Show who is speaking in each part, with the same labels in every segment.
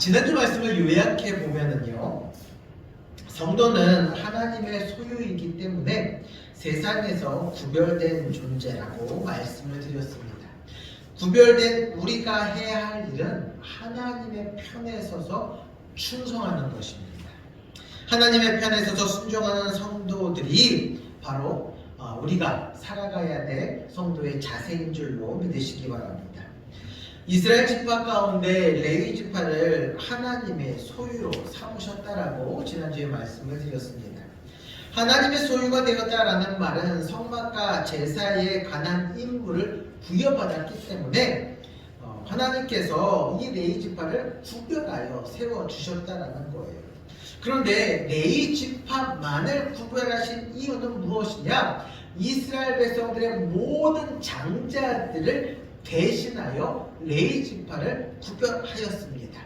Speaker 1: 지난주 말씀을 요약해 보면은요, 성도는 하나님의 소유이기 때문에 세상에서 구별된 존재라고 말씀을 드렸습니다. 구별된 우리가 해야 할 일은 하나님의 편에 서서 충성하는 것입니다. 하나님의 편에 서서 순종하는 성도들이 바로 우리가 살아가야 될 성도의 자세인 줄로 믿으시기 바랍니다. 이스라엘 지파 가운데 레위 지파를 하나님의 소유로 삼으셨다라고 지난주에 말씀을 드렸습니다. 하나님의 소유가 되었다라는 말은 성막과 제사에 관한 임무를 부여받았기 때문에 하나님께서 이 레위 지파를 구별하여 세워주셨다라는 거예요. 그런데 레위 지파만을 구별하신 이유는 무엇이냐? 이스라엘 백성들의 모든 장자들을 대신하여 레위 지파를 구별하였습니다.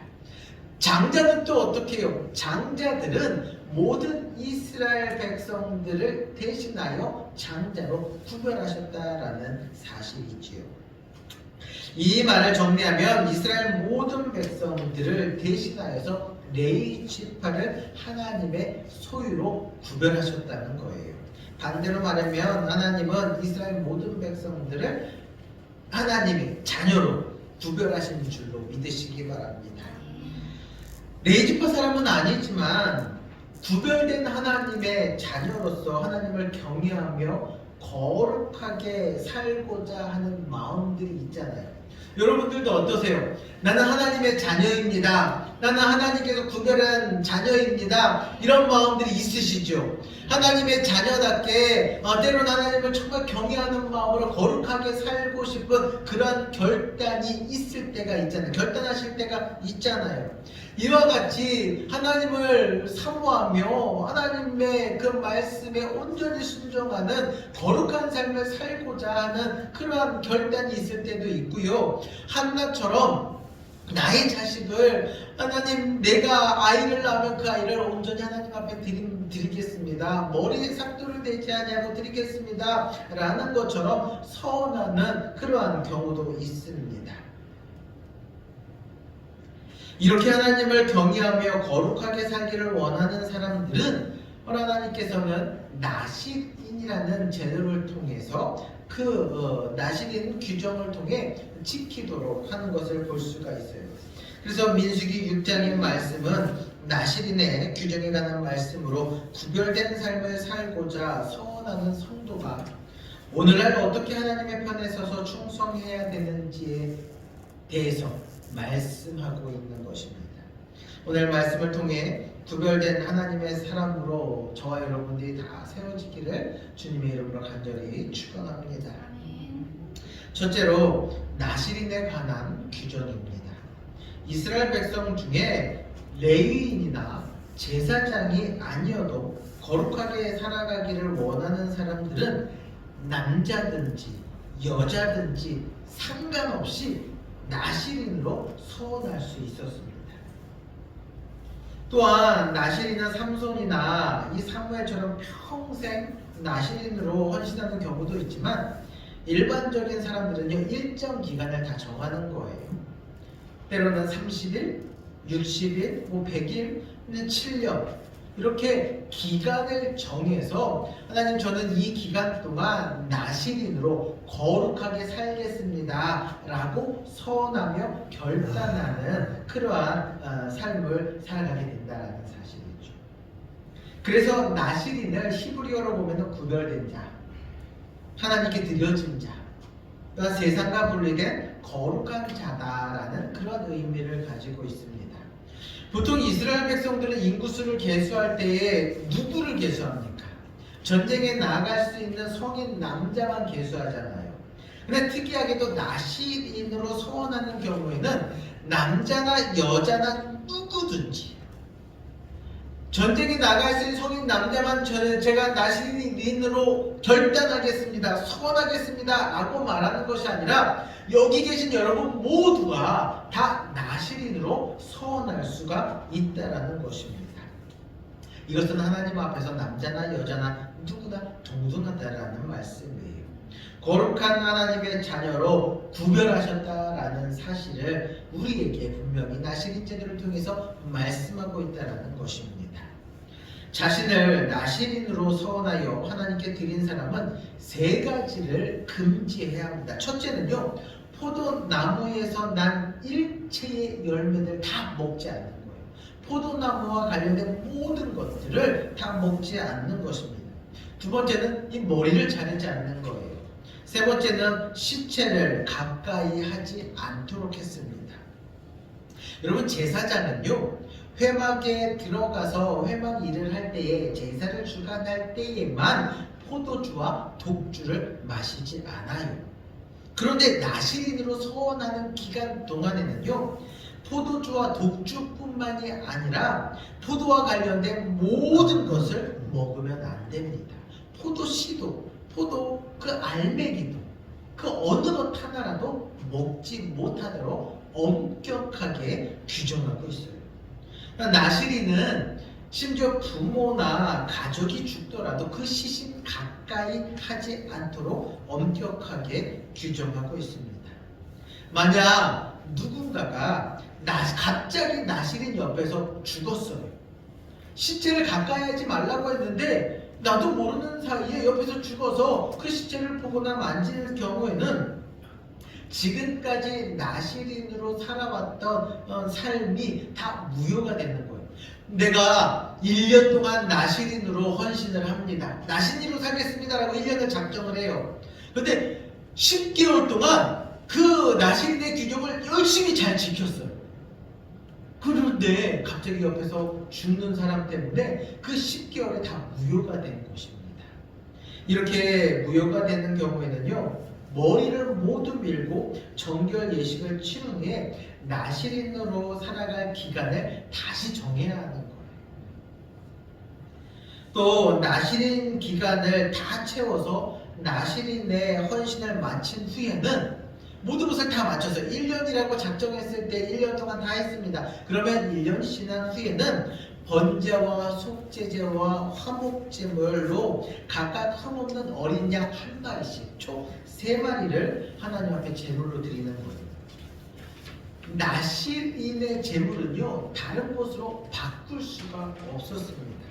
Speaker 1: 장자는 또 어떻게 해요? 장자들은 모든 이스라엘 백성들을 대신하여 장자로 구별하셨다라는 사실이지요. 이 말을 정리하면 이스라엘 모든 백성들을 대신하여서 레위 지파를 하나님의 소유로 구별하셨다는 거예요. 반대로 말하면 하나님은 이스라엘 모든 백성들을 하나님의 자녀로 구별하신 줄로 믿으시기 바랍니다. 레위 지파 사람은 아니지만 구별된 하나님의 자녀로서 하나님을 경외하며 거룩하게 살고자 하는 마음들이 있잖아요. 여러분들도 어떠세요? 나는 하나님의 자녀입니다. 나는 하나님께서 구별한 자녀입니다. 이런 마음들이 있으시죠? 하나님의 자녀답게 때로는 하나님을 정말 경외하는 마음으로 거룩하게 살고 싶은 그런 결단이 있을 때가 있잖아요. 결단하실 때가 있잖아요. 이와 같이 하나님을 사모하며 하나님의 그 말씀에 온전히 순종하는 거룩한 삶을 살고자 하는 그러한 결단이 있을 때도 있고요. 한나처럼 나의 자식을 하나님, 내가 아이를 낳으면 그 아이를 온전히 하나님 앞에 드리겠습니다. 머리에 삭도를 대지 아니하고 드리겠습니다 라는 것처럼 서원하는 그러한 경우도 있습니다. 이렇게 하나님을 경외하며 거룩하게 살기를 원하는 사람들은 하나님께서는 나실인이라는 제도를 통해서 그 나실인 규정을 통해 지키도록 하는 것을 볼 수가 있어요. 그래서 민수기 6장의 말씀은 나실인의 규정에 관한 말씀으로 구별된 삶을 살고자 서원하는 성도가 오늘날 어떻게 하나님의 편에 서서 충성해야 되는지에 대해서 말씀하고 있는 것입니다. 오늘 말씀을 통해 구별된 하나님의 사람으로 저와 여러분들이 다 세워지기를 주님의 이름으로 간절히 축원합니다. 첫째로 나실인에 관한 규정입니다. 이스라엘 백성 중에 레위인이나 제사장이 아니어도 거룩하게 살아가기를 원하는 사람들은 남자든지 여자든지 상관없이 나실인으로 서원할 수 있었습니다. 또한 나실이나 삼손이나 이 사무엘처럼 평생 나실인으로 헌신하는 경우도 있지만 일반적인 사람들은요, 일정 기간을 다 정하는 거예요. 때로는 30일, 60일, 100일, 7년 이렇게 기간을 정해서 하나님, 저는 이 기간 동안 나실인으로 거룩하게 살겠습니다 라고 서원하며 결단하는 그러한 삶을 살아가게 된다는 사실이죠. 그래서 나실인을 히브리어로 보면 구별된 자, 하나님께 드려진 자, 또한 세상과 분리된 거룩한 자다라는 그런 의미를 가지고 있습니다. 보통 이스라엘 백성들은 인구수를 계수할 때에 누구를 계수합니까? 전쟁에 나아갈 수 있는 성인 남자만 계수하잖아요. 근데 특이하게도 나실인으로 서원하는 경우에는 남자나 여자나 누구든지 전쟁에 나갈 수 있는 성인 남자만 제가 나실인으로 결단하겠습니다, 서원하겠습니다 라고 말하는 것이 아니라 여기 계신 여러분 모두가 다 나실인으로 서원할 수가 있다라는 것입니다. 이것은 하나님 앞에서 남자나 여자나 누구나 동등하다라는 말씀이에요. 거룩한 하나님의 자녀로 구별하셨다라는 사실을 우리에게 분명히 나시린 제도를 통해서 말씀하고 있다는 것입니다. 자신을 나시린으로 서원하여 하나님께 드린 사람은 세 가지를 금지해야 합니다. 첫째는요, 포도나무에서 난 일체의 열매를 다 먹지 않는 거예요. 포도나무와 관련된 모든 것들을 다 먹지 않는 것입니다. 두 번째는 이 머리를 자르지 않는 거예요. 세 번째는 시체를 가까이 하지 않도록 했습니다. 여러분, 제사장은요, 회막에 들어가서 회막 일을 할 때에, 제사를 주관할 때에만 포도주와 독주를 마시지 않아요. 그런데 나시린으로 서원하는 기간 동안에는요, 포도주와 독주뿐만이 아니라 포도와 관련된 모든 것을 먹으면 안 됩니다. 포도씨도, 포도 그 알맹이도, 그 어느 것 하나라도 먹지 못하도록 엄격하게 규정하고 있어요. 나시린은 심지어 부모나 가족이 죽더라도 그 시신 가까이 하지 않도록 엄격하게 규정하고 있습니다. 만약 누군가가 갑자기 나시린 옆에서 죽었어요. 시체를 가까이 하지 말라고 했는데 나도 모르는 사이에 옆에서 죽어서 그 시체를 보거나 만질 경우에는 지금까지 나시린으로 살아왔던 삶이 다 무효가 되는 거예요. 내가 1년 동안 나시린으로 헌신을 합니다. 나시린으로 살겠습니다라고 1년을 작정을 해요. 근데 10개월 동안 그 나시린의 규정을 열심히 잘 지켰어요. 그런데 갑자기 옆에서 죽는 사람 때문에 그 10개월이 다 무효가 된 것입니다. 이렇게 무효가 되는 경우에는요, 머리를 모두 밀고 정결 예식을 치른 후에 나시린으로 살아갈 기간을 다시 정해야 하는 거예요. 또 나시린 기간을 다 채워서 나시린의 헌신을 마친 후에는 모든 것을 다 맞춰서 1년이라고 작정했을 때 1년 동안 다 했습니다. 그러면 1년 지난 후에는 번제와 속죄제와 화목제물로 각각 흠없는 어린 양 한 마리씩 총 3마리를 하나님 앞에 제물로 드리는 거예요. 나시린의 제물은요, 다른 것으로 바꿀 수가 없었습니다.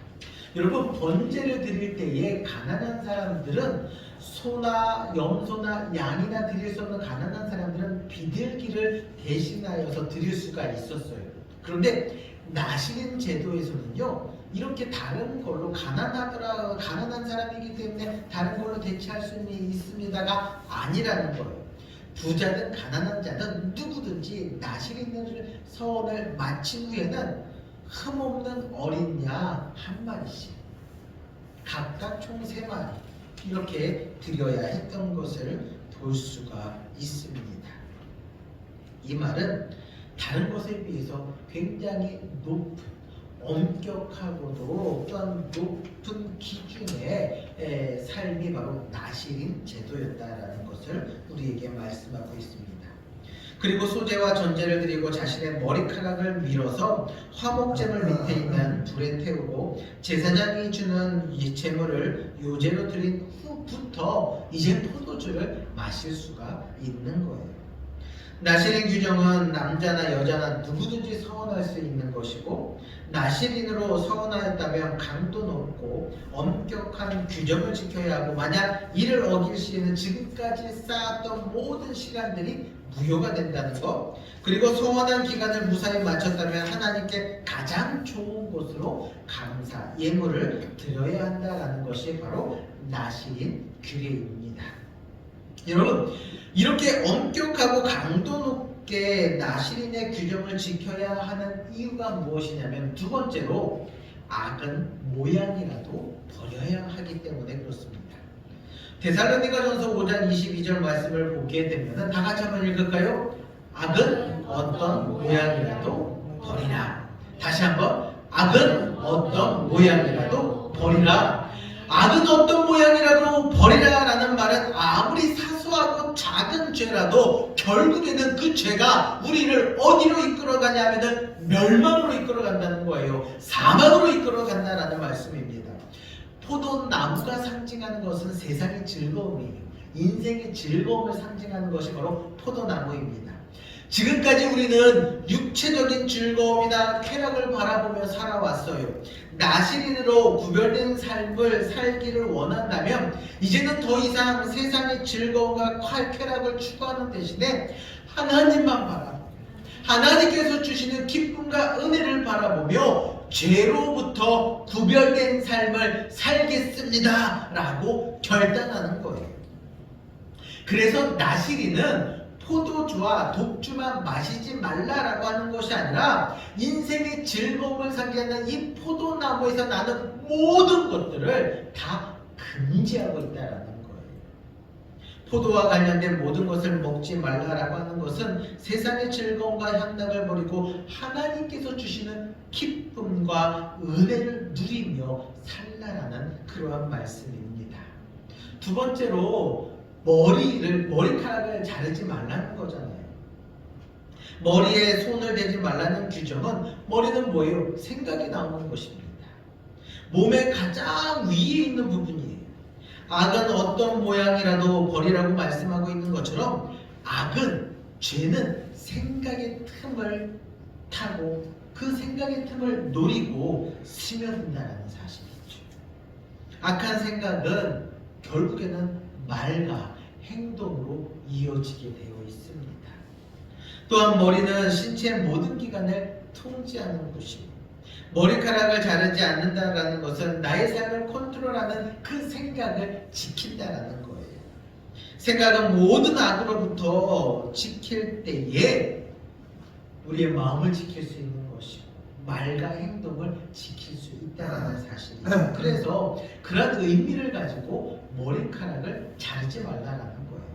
Speaker 1: 여러분, 번제를 드릴 때에 가난한 사람들은 소나 염소나 양이나 드릴 수 없는 가난한 사람들은 비둘기를 대신하여서 드릴 수가 있었어요. 그런데 나시린 제도에서는요, 이렇게 다른 걸로 가난한 사람이기 때문에 다른 걸로 대체할 수 있습니다가 아니라는 거예요. 부자든 가난한 자든 누구든지 나시린 서원을 마친 후에는 흠없는 어린 양 한 마리씩, 각각 총 3마리 이렇게 드려야 했던 것을 볼 수가 있습니다. 이 말은 다른 것에 비해서 굉장히 높은, 엄격하고도 또한 높은 기준의 삶이 바로 나시린 제도였다라는 것을 우리에게 말씀하고 있습니다. 그리고 소제와 전제를 드리고 자신의 머리카락을 밀어서 화목제물 밑에 있는 불에 태우고 제사장이 주는 이 제물을 요제로 드린 후부터 이제 포도주를 마실 수가 있는 거예요. 나시린 규정은 남자나 여자나 누구든지 서원할 수 있는 것이고, 나시린으로 서원하였다면 강도 높고 엄격한 규정을 지켜야 하고, 만약 이를 어길 시에는 지금까지 쌓았던 모든 시간들이 무효가 된다는 것, 그리고 서원한 기간을 무사히 마쳤다면 하나님께 가장 좋은 곳으로 감사 예물을 드려야 한다는 것이 바로 나시린 규례입니다. 여러분, 이렇게 엄격하고 강도 높게 나시린의 규정을 지켜야 하는 이유가 무엇이냐면, 두 번째로 악은 모양이라도 버려야 하기 때문에 그렇습니다. 데살로니가전서 5장 22절 말씀을 보게 되면 다 같이 한번 읽을까요? 악은 어떤 모양이라도 버리라. 다시 한번, 악은 어떤 모양이라도 버리라. 악은 어떤 모양이라도 버리라라는 말은 아무리 사소하고 작은 죄라도 결국에는 그 죄가 우리를 어디로 이끌어가냐면 멸망으로 이끌어간다는 거예요. 사망으로 이끌어간다라는 말씀입니다. 포도나무가 상징하는 것은 세상의 즐거움이에요. 인생의 즐거움을 상징하는 것이 바로 포도나무입니다. 지금까지 우리는 육체적인 즐거움이나 쾌락을 바라보며 살아왔어요. 나시린으로 구별된 삶을 살기를 원한다면 이제는 더 이상 세상의 즐거움과 쾌락을 추구하는 대신에 하나님만 바라보며 하나님께서 주시는 기쁨과 은혜를 바라보며 죄로부터 구별된 삶을 살겠습니다 라고 결단하는 거예요. 그래서 나시린은 포도주와 독주만 마시지 말라라고 하는 것이 아니라 인생의 즐거움을 상징하는 이 포도나무에서 나는 모든 것들을 다 금지하고 있다라는 거예요. 포도와 관련된 모든 것을 먹지 말라라고 하는 것은 세상의 즐거움과 향락을 버리고 하나님께서 주시는 기쁨과 은혜를 누리며 살라라는 그러한 말씀입니다. 두 번째로 머리카락을 자르지 말라는 거잖아요. 머리에 손을 대지 말라는 규정은 머리는 뭐예요? 생각이 나오는 것입니다. 몸의 가장 위에 있는 부분이에요. 악은 어떤 모양이라도 버리라고 말씀하고 있는 것처럼 악은, 죄는 생각의 틈을 타고 그 생각의 틈을 노리고 스며든다는 사실이죠. 악한 생각은 결국에는 말과 행동으로 이어지게 되어 있습니다. 또한 머리는 신체의 모든 기관을 통제하는 곳입니다. 머리카락을 자르지 않는다라는 것은 나의 삶을 컨트롤하는 그 생각을 지킨다라는 거예요. 생각은 모든 악으로부터 지킬 때에 우리의 마음을 지킬 수 있는 것이고 말과 행동을 지킬 수 있다는 사실이에요. 그래서 그런 의미를 가지고 머리카락을 자르지 말라라는 거예요.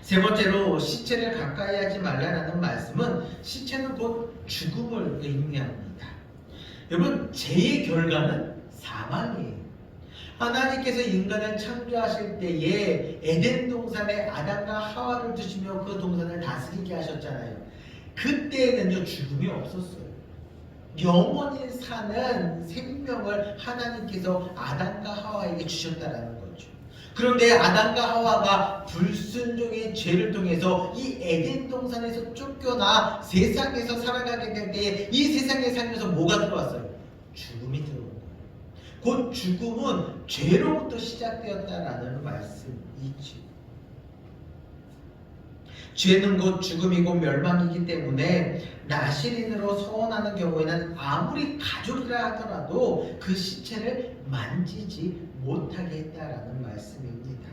Speaker 1: 세 번째로 시체를 가까이 하지 말라라는 말씀은 시체는 곧 죽음을 의미합니다. 여러분, 죄의 결과는 사망이에요. 하나님께서 인간을 창조하실 때에 에덴 동산에 아담과 하와를 두시며 그 동산을 다스리게 하셨잖아요. 그때에는요 죽음이 없었어요. 영원히 사는 생명을 하나님께서 아담과 하와에게 주셨다라는 거죠. 그런데 아담과 하와가 불순종의 죄를 통해서 이 에덴 동산에서 쫓겨나 세상에서 살아가게 될 때에 이 세상에 살면서 뭐가 들어왔어요? 죽음이 들어온 거예요. 곧 죽음은 죄로부터 시작되었다라는 말씀이죠. 죄는 곧 죽음이고 멸망이기 때문에 나시린으로 서원하는 경우에는 아무리 가족이라 하더라도 그 시체를 만지지 못하게 했다라는 말씀입니다.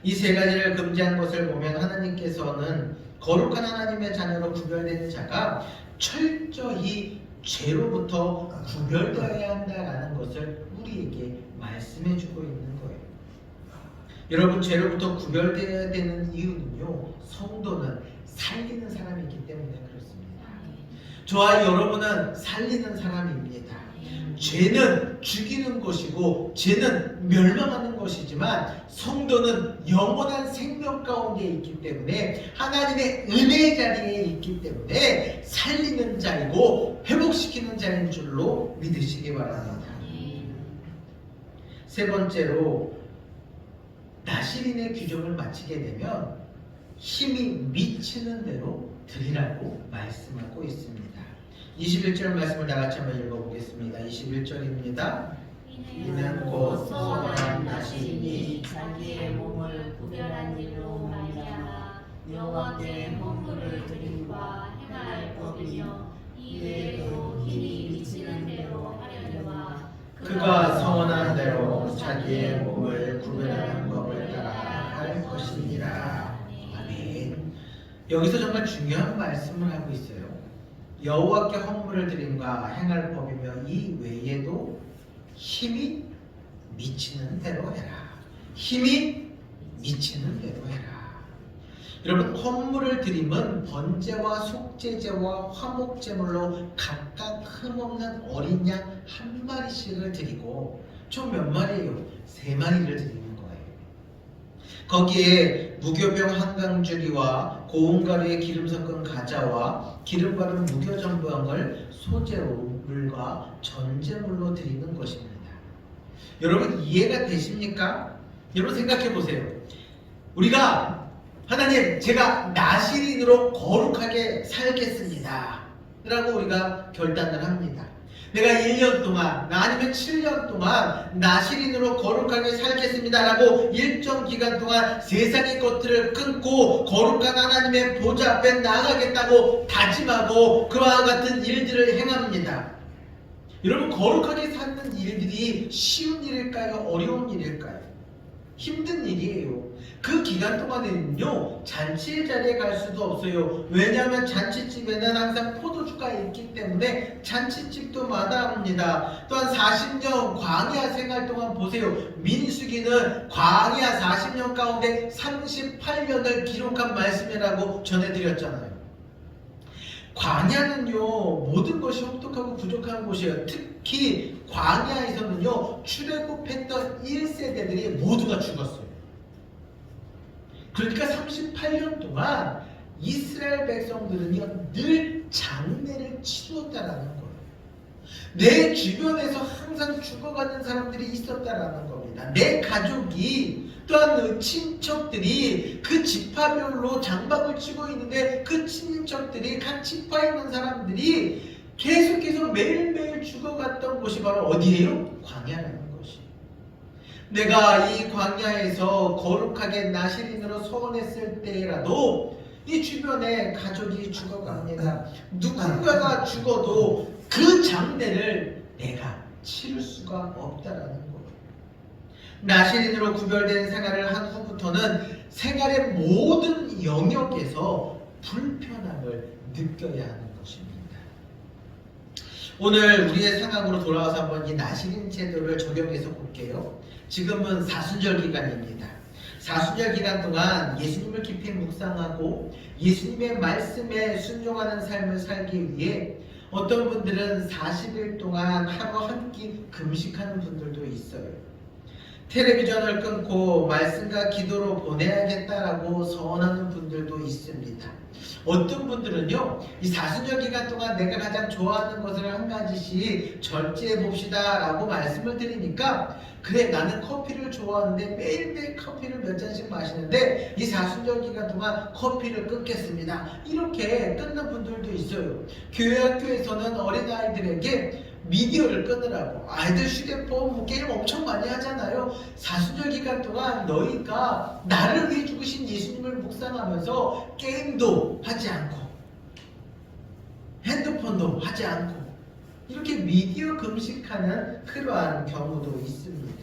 Speaker 1: 이 세 가지를 금지한 것을 보면 하나님께서는 거룩한 하나님의 자녀로 구별되는 자가 철저히 죄로부터 구별되어야 한다라는 것을 우리에게 말씀해주고 있는 거예요. 여러분, 죄로부터 구별되어야 되는 이유는요, 성도는 살리는 사람이기 때문에 그렇습니다. 저와 여러분은 살리는 사람입니다. 죄는 죽이는 것이고 죄는 멸망하는 것이지만 성도는 영원한 생명 가운데 있기 때문에 하나님의 은혜의 자리에 있기 때문에 살리는 자이고 회복시키는 자인 줄로 믿으시기 바랍니다. 세 번째로 나시린의 규정을 마치게 되면 힘이 미치는 대로 드리라고 말씀하고 있습니다. 21절 말씀을 다 같이 한번 읽어보겠습니다. 21절입니다.
Speaker 2: 이는 곧 서원한 나시린이 자기의 몸을 구별한 일로 말미암아 여호와께 헌물을 드림과 행할 법이며 이외에도 힘이 미치는 대로 하려니와
Speaker 1: 그가 서원한 대로 자기의 몸을 구별하는 법을 따라 할 것이니라. 아멘. 여기서 정말 중요한 말씀을 하고 있어요. 여호와께 헌물을 드림과 행할 법이며 이 외에도 힘이 미치는 대로 해라. 힘이 미치는 대로 해라. 여러분, 헌물을 드림은 번제와 속죄제와 화목제물로 각각 흠없는 어린 양 한 마리씩을 드리고 총 몇 마리예요? 3마리를 드리는 거예요. 거기에 무교병 한강주리와 고운 가루에 기름 섞은 가자와 기름 바른 무교전병을 소제물과 전제물로 드리는 것입니다. 여러분, 이해가 되십니까? 여러분, 생각해 보세요. 우리가 하나님 제가 나시린으로 거룩하게 살겠습니다 라고 우리가 결단을 합니다. 내가 1년 동안 아니면 7년 동안 나시린으로 거룩하게 살겠습니다 라고 일정 기간 동안 세상의 것들을 끊고 거룩한 하나님의 보좌 앞에 나아가겠다고 다짐하고 그와 같은 일들을 행합니다. 여러분, 거룩하게 사는 일들이 쉬운 일일까요? 어려운 일일까요? 힘든 일이에요. 그 기간 동안에는요, 잔치의 자리에 갈 수도 없어요. 왜냐하면 잔치집에는 항상 포도주가 있기 때문에 잔치집도 마다합니다. 또한 40년 광야 생활 동안 보세요. 민수기는 광야 40년 가운데 38년을 기록한 말씀이라고 전해드렸잖아요. 광야는요, 모든 것이 혹독하고 부족한 곳이에요. 특히 광야에서는요, 출애굽했던 1세대들이 모두가 죽었어요. 그러니까 38년 동안 이스라엘 백성들은요, 늘 장례를 치렀다라는 거예요. 내 주변에서 항상 죽어가는 사람들이 있었다라는 겁니다. 내 가족이, 또한 친척들이 그 지파별로 장박을 치고 있는데 그 친척들이 각 지파에 있는 사람들이 계속해서 매일매일 죽어갔던 곳이 바로 어디예요? 광야라는 것이. 내가 이 광야에서 거룩하게 나시린으로 서원했을 때라도 이 주변에 가족이 죽어갑니다. 누군가가 죽어도 그 장례를 내가 치를 수가 없다라는 거예요. 나시린으로 구별된 생활을 한 후부터는 생활의 모든 영역에서 불편함을 느껴야 하는 것입니다. 오늘 우리의 상황으로 돌아와서 한번 이 나시린 제도를 적용해서 볼게요. 지금은 사순절 기간입니다. 사순절 기간 동안 예수님을 깊이 묵상하고 예수님의 말씀에 순종하는 삶을 살기 위해 어떤 분들은 40일 동안 하루 한 끼 금식하는 분들도 있어요. 텔레비전을 끊고 말씀과 기도로 보내야겠다라고 서원하는 분들도 있습니다. 어떤 분들은요, 이 사순절 기간 동안 내가 가장 좋아하는 것을 한 가지씩 절제해 봅시다 라고 말씀을 드리니까, 그래 나는 커피를 좋아하는데 매일매일 커피를 몇 잔씩 마시는데 이 사순절 기간 동안 커피를 끊겠습니다, 이렇게 끊는 분들도 있어요. 교회 학교에서는 어린아이들에게 미디어를 끊으라고, 아이들 휴대폰 게임 엄청 많이 하잖아요. 사순절 기간 동안 너희가 나를 위해 죽으신 예수님을 묵상하면서 게임도 하지 않고 핸드폰도 하지 않고 이렇게 미디어 금식하는 그러한 경우도 있습니다.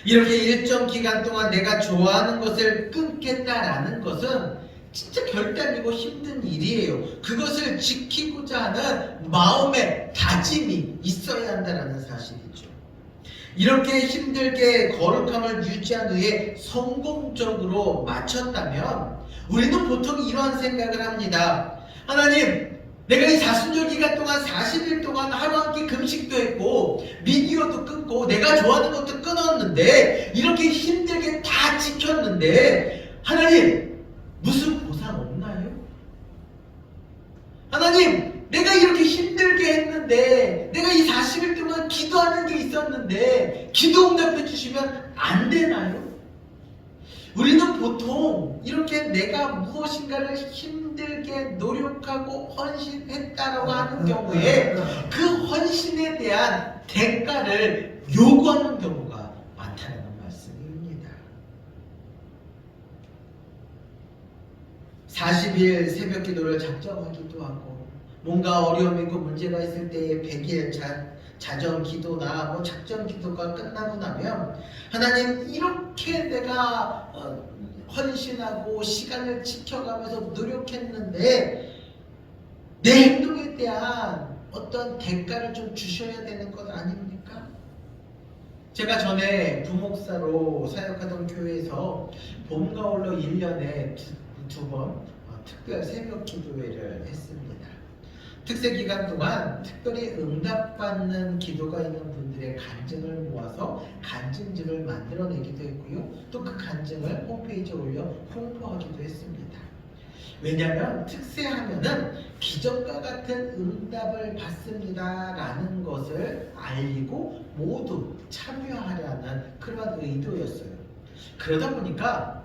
Speaker 1: 이렇게 일정 기간 동안 내가 좋아하는 것을 끊겠다라는 것은 진짜 결단이고 힘든 일이에요. 그것을 지키고자 하는 마음의 다짐이 있어야 한다는 사실이죠. 이렇게 힘들게 거룩함을 유지한 후에 성공적으로 마쳤다면 우리는 보통 이러한 생각을 합니다. 하나님, 내가 이 사순절 기간 동안 40일 동안 하루 한 끼 금식도 했고 미디어도 끊고 내가 좋아하는 것도 끊었는데 이렇게 힘들게 다 지켰는데 하나님, 무슨 보상 없나요? 하나님, 내가 이렇게 힘들게 했는데 내가 이 40일 동안 기도하는 게 있었는데 기도 응답해 주시면 안 되나요? 우리는 보통 이렇게 내가 무엇인가를 힘들게 노력하고 헌신했다라고 하는 경우에 그 헌신에 대한 대가를 요구하는 경우가 많다는 말씀입니다. 40일 새벽 기도를 작정하기도 하고 뭔가 어려움이 있고 문제가 있을 때에 100일 자정 기도나 작정 기도가 끝나고 나면 하나님, 이렇게 내가 헌신하고 시간을 지켜가면서 노력했는데 내 행동에 대한 어떤 대가를 좀 주셔야 되는 것 아닙니까? 제가 전에 부목사로 사역하던 교회에서 봄, 가을로 1년에 두 번 특별 새벽 기도회를 했습니다. 특세 기간 동안 특별히 응답받는 기도가 있는 분들의 간증을 모아서 간증집을 만들어내기도 했고요. 또 그 간증을 홈페이지에 올려 홍보하기도 했습니다. 왜냐하면 특세하면은 기적과 같은 응답을 받습니다 라는 것을 알리고 모두 참여하려는 그런 의도였어요. 그러다 보니까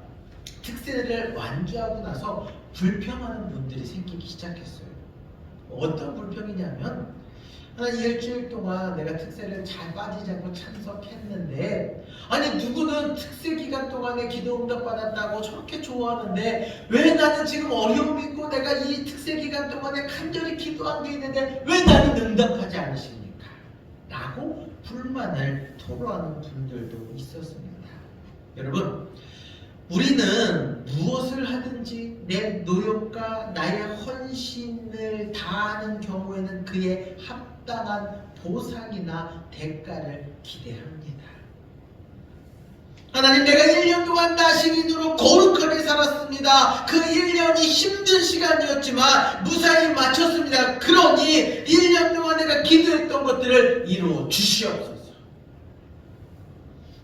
Speaker 1: 특세를 완주하고 나서 불평하는 분들이 생기기 시작했어요. 어떤 불평이냐면 한 일주일 동안 내가 특세를 잘 빠지지 않고 참석했는데 아니 누구는 특세 기간 동안에 기도 응답 받았다고 저렇게 좋아하는데 왜 나는 지금 어려움이 있고 내가 이 특세 기간 동안에 간절히 기도한 게 있는데 왜 나는 응답하지 않으십니까? 라고 불만을 토로하는 분들도 있었습니다. 여러분, 우리는 무엇을 하든지 내 노력과 나의 헌신을 다하는 경우에는 그에 합당한 보상이나 대가를 기대합니다. 하나님, 내가 1년 동안 나시린으로 거룩하게 살았습니다. 그 1년이 힘든 시간이었지만 무사히 마쳤습니다. 그러니 1년 동안 내가 기도했던 것들을 이루어 주시옵소서.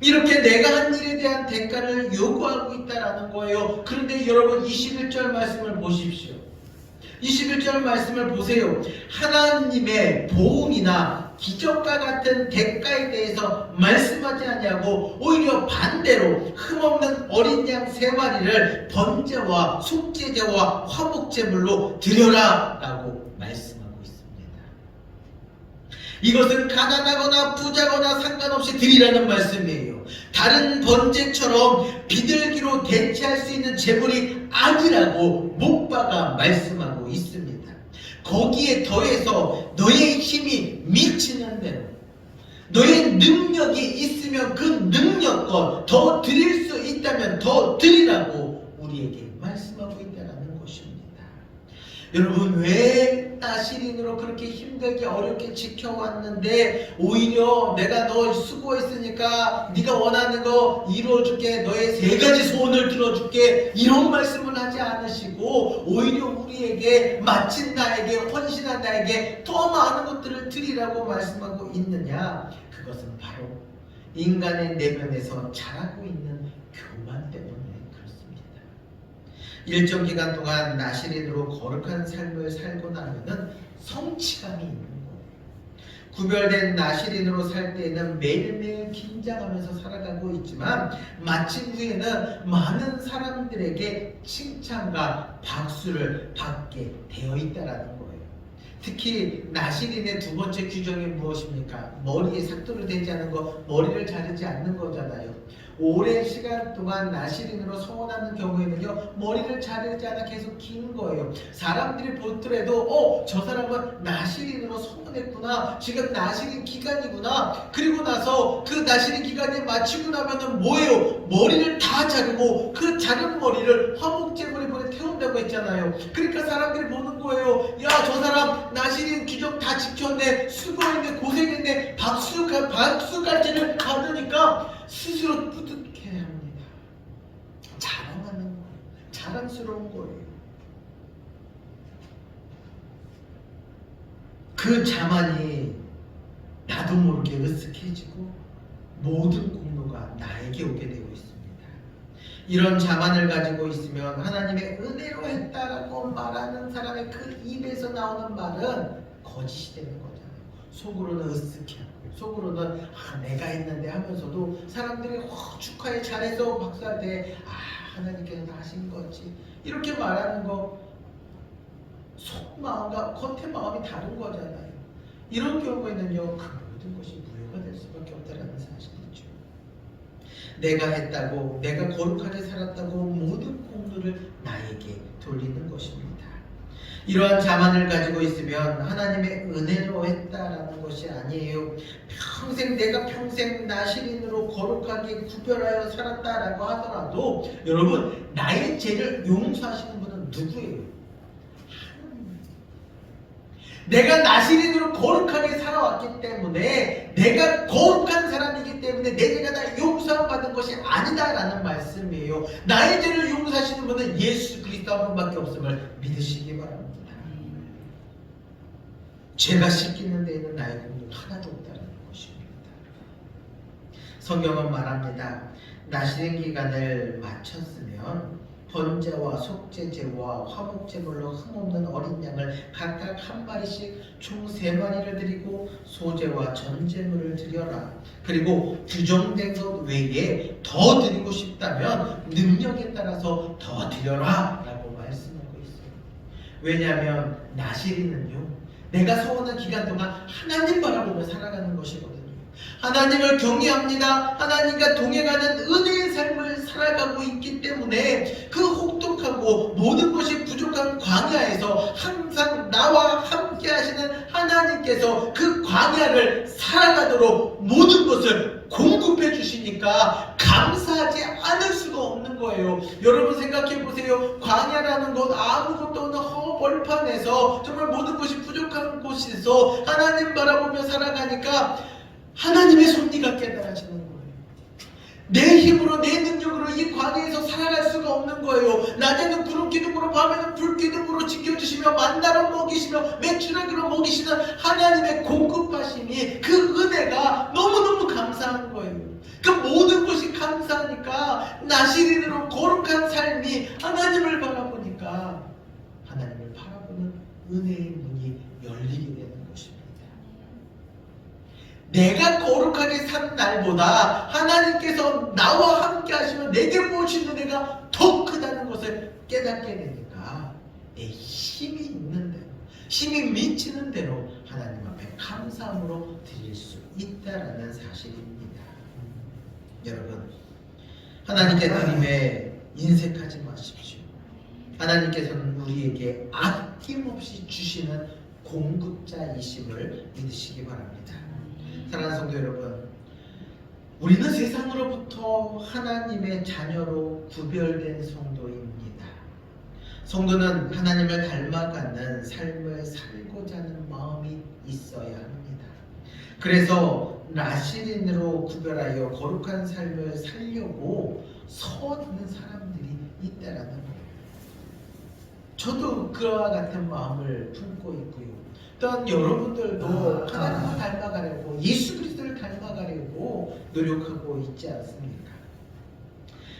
Speaker 1: 이렇게 내가 한 일에 대한 대가를 요구하고 있다라는 거예요. 그런데 여러분 21절 말씀을 보십시오. 21절 말씀을 보세요. 하나님의 보응이나 기적과 같은 대가에 대해서 말씀하지 않냐고 오히려 반대로 흠없는 어린 양 3마리를 번제와 속죄제와 화목제물로 드려라 라고 말씀하고 있습니다. 이것은 가난하거나 부자거나 상관없이 드리라는 말씀이에요. 다른 번제처럼 비둘기로 대체할 수 있는 제물이 아니라고 목바가 말씀하고 있습니다. 거기에 더해서 너의 힘이 미치는 대로 너의 능력이 있으면 그 능력껏 더 드릴 수 있다면 더 드리라고 우리에게 말씀하고 있다는 것입니다. 여러분, 왜 나시린으로 그렇게 힘들게 어렵게 지켜왔는데 오히려 내가 너 수고했으니까 네가 원하는 거 이루어줄게, 너의 3가지 소원을 들어줄게 이런 말씀을 하지 않으시고 오히려 우리에게 마친 나에게 헌신한 나에게 더 많은 것들을 드리라고 말씀하고 있느냐? 그것은 바로 인간의 내면에서 자라고 있는 교만 때문에 그렇습니다. 일정 기간 동안 나시린으로 거룩한 삶을 살고 나면은 성취감이 있는 거예요. 구별된 나시린으로 살 때에는 매일매일 긴장하면서 살아가고 있지만 마침 후에는 많은 사람들에게 칭찬과 박수를 받게 되어 있다라는 거예요. 특히 나시린의 2번째 규정이 무엇입니까? 머리에 삭도를 대지 않는 거, 머리를 자르지 않는 거잖아요. 오랜 시간 동안 나시린으로 서원하는 경우에는요, 머리를 자르지 않아 계속 긴 거예요. 사람들이 보더라도 저 사람은 나시린으로 서원했구나, 지금 나시린 기간이구나. 그리고 나서 그 나시린 기간이 마치고 나면은 뭐예요? 머리를 다 자르고 그 자른 머리를 화목제물에 보내 태운다고 했잖아요. 그러니까 사람들이 보는 거예요. 야, 저 사람 나시린 규정 다 지켰네, 수고했네, 고생했네, 박수갈채를 받으니까 스스로 뿌듯해 합니다. 자랑하는 거예요. 자랑스러운 거예요. 그 자만이 나도 모르게 으쓱해지고 모든 공로가 나에게 오게 되고 있습니다. 이런 자만을 가지고 있으면 하나님의 은혜로 했다라고 말하는 사람의 그 입에서 나오는 말은 거짓이 되는 거잖아요. 속으로는 으쓱해하고 속으로는 내가 했는데 하면서도 사람들이 축하해, 잘했어, 박수할 때 하나님께서 다 하신 거지 이렇게 말하는 거 속마음과 겉의 마음이 다른 거잖아요. 이런 경우에는요, 그 모든 것이 무효가 될 수밖에 없다는 사실이죠. 내가 했다고, 내가 거룩하게 살았다고 모든 공로를 나에게 돌리는 것입니다. 이러한 자만을 가지고 있으면 하나님의 은혜로 했다라는 것이 아니에요. 내가 평생 나시린으로 거룩하게 구별하여 살았다라고 하더라도 여러분, 나의 죄를 용서하시는 분은 누구예요? 내가 나시린으로 거룩하게 살아왔기 때문에, 내가 거룩한 사람이기 때문에 내 죄가 다 용서받은 것이 아니다라는 말씀이에요. 나의 죄를 용서하시는 분은 예수 그리스도 한 분밖에 없음을 믿으시기 바랍니다. 죄가 씻기는 데에는 나의 공도 하나도 없다는 것입니다. 성경은 말합니다. 나시린 기간을 마쳤으면 번제와 속죄제와 화목제물로 흠없는 어린 양을 각각 한 마리씩 총 3마리를 드리고 소제와 전제물을 드려라. 그리고 규정된 것 외에 더 드리고 싶다면 능력에 따라서 더 드려라 라고 말씀하고 있어요. 왜냐하면 나시리는요, 내가 서원한 기간 동안 하나님 바라보며 살아가는 것이거든요. 하나님을 경외합니다. 하나님과 동행하는 은혜의 삶을 살아가고 있기 때문에 그 혹독하고 모든 것이 부족한 광야에서 항상 나와 함께 하시는 하나님께서 그 광야를 살아가도록 모든 것을 공급해 주시니까 감사하지 않을 수가 없는 거예요. 여러분 생각해 보세요. 광야라는 것, 아무것도 없는 허벌판에서 정말 모든 것이 부족한 곳에서 하나님 바라보며 살아가니까 하나님의 섭리가 깨달아지는 거예요. 내 힘으로 내 능력으로 이 광야에서 살아갈 수가 없는 거예요. 낮에는 구름 기둥으로 밤에는 불 기둥으로 지켜주시며 만나로 먹이시며 메추라기로 먹이시는 하나님의 공급하심이, 그 은혜가 너무너무 감사한 거예요. 그 모든 것이 감사하니까 나시린으로 거룩한 삶이 하나님을 바라보니까 하나님을 바라보는 은혜의 문이 열리게 되는 것입니다. 내가 거룩하게 산 날보다 하나님께서 나와 함께 하시면 내게 무엇인 은혜가 더 크다는 것을 깨닫게 되니까 내 힘이 있는 대로, 힘이 미치는 대로 하나님 앞에 감사함으로 드릴 수 있다라는 사실입니다. 여러분, 하나님께 드림에 인색하지 마십시오. 하나님께서는 우리에게 아낌없이 주시는 공급자이심을 믿으시기 바랍니다. 사랑하는 성도 여러분, 우리는 세상으로부터 하나님의 자녀로 구별된 성도입니다. 성도는 하나님을 닮아가는 삶을 살고자 하는 마음이 있어야 합니다. 그래서 나시린으로 구별하여 거룩한 삶을 살려고 서있는 사람들이 있다라는 거예요. 저도 그와 같은 마음을 품고 있고요. 또한 여러분들도 하나님을 닮아가려고, 예수 그리스도를 닮아가려고 노력하고 있지 않습니까?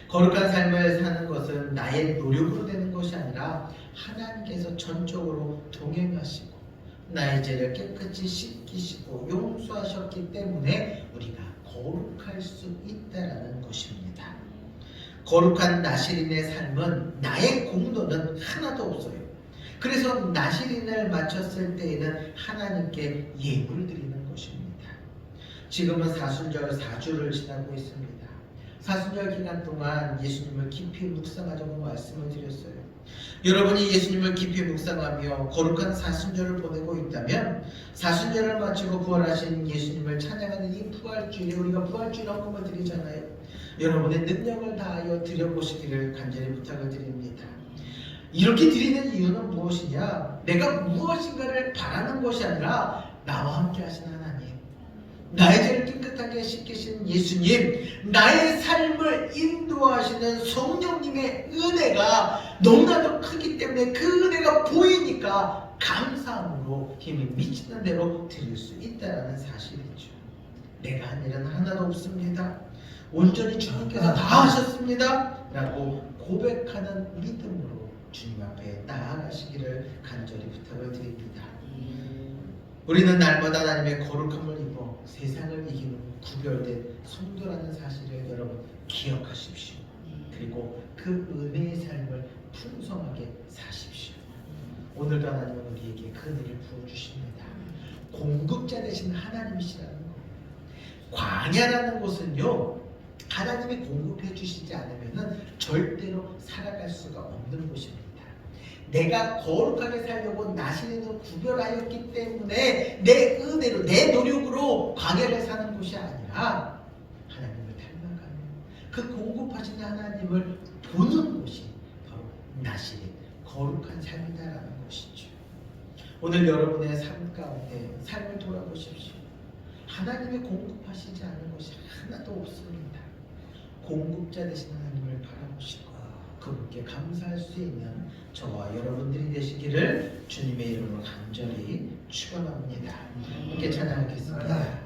Speaker 1: 거룩한 삶을 사는 것은 나의 노력으로 되는 것이 아니라 하나님께서 전적으로 동행하시고 나의 죄를 깨끗이 씻기시고 용서하셨기 때문에 우리가 거룩할 수 있다라는 것입니다. 거룩한 나시린의 삶은 나의 공로는 하나도 없어요. 그래서 나시린을 마쳤을 때에는 하나님께 예물을 드리는 것입니다. 지금은 사순절 4주를 지나고 있습니다. 사순절 기간 동안 예수님을 깊이 묵상하자고 말씀을 드렸어요. 여러분이 예수님을 깊이 묵상하며 거룩한 사순절을 보내고 있다면 사순절을 마치고 부활하신 예수님을 찬양하는 이 부활주일에 우리가 부활주일 헌금을 드리잖아요. 여러분의 능력을 다하여 드려보시기를 간절히 부탁을 드립니다. 이렇게 드리는 이유는 무엇이냐? 내가 무엇인가를 바라는 것이 아니라 나와 함께 하신 하나님, 나의 죄를 깨끗하게 씻기신 예수님, 나의 삶을 인도하시는 성령님의 은혜가 너무나도 크기 때문에 그 은혜가 보이니까 감사함으로 힘이 미치는 대로 드릴 수 있다는 사실이죠. 내가 한 일은 하나도 없습니다. 온전히 주님께서 다 하셨습니다 라고 고백하는 믿음으로 주님 앞에 나아가시기를 간절히 부탁을 드립니다. 우리는 날마다 하나님의 거룩함을 입어 세상을 이기는 구별된 성도라는 사실을 여러분 기억하십시오. 그리고 그 은혜의 삶을 풍성하게 사십시오. 오늘도 하나님은 우리에게 그 은혜를 부어주십니다. 공급자 되신 하나님이시라는 것. 광야라는 곳은요, 하나님이 공급해 주시지 않으면 절대로 살아갈 수가 없는 곳입니다. 내가 거룩하게 살려고 나시린으로 구별하였기 때문에 내 은혜로, 내 노력으로 광야를 사는 곳이 아니라 하나님을 닮아가는 그 공급하시는 하나님을 보는 곳이 바로 나시린, 거룩한 삶이다라는 것이죠. 오늘 여러분의 삶 가운데 삶을 돌아보십시오. 하나님이 공급하시지 않은 것이 하나도 없습니다. 공급자 되신 하나님을 바라보시고 그분께 감사할 수 있는 저와 여러분들이 되시기를 주님의 이름으로 간절히 축원합니다. 함께 찬양하겠습니다.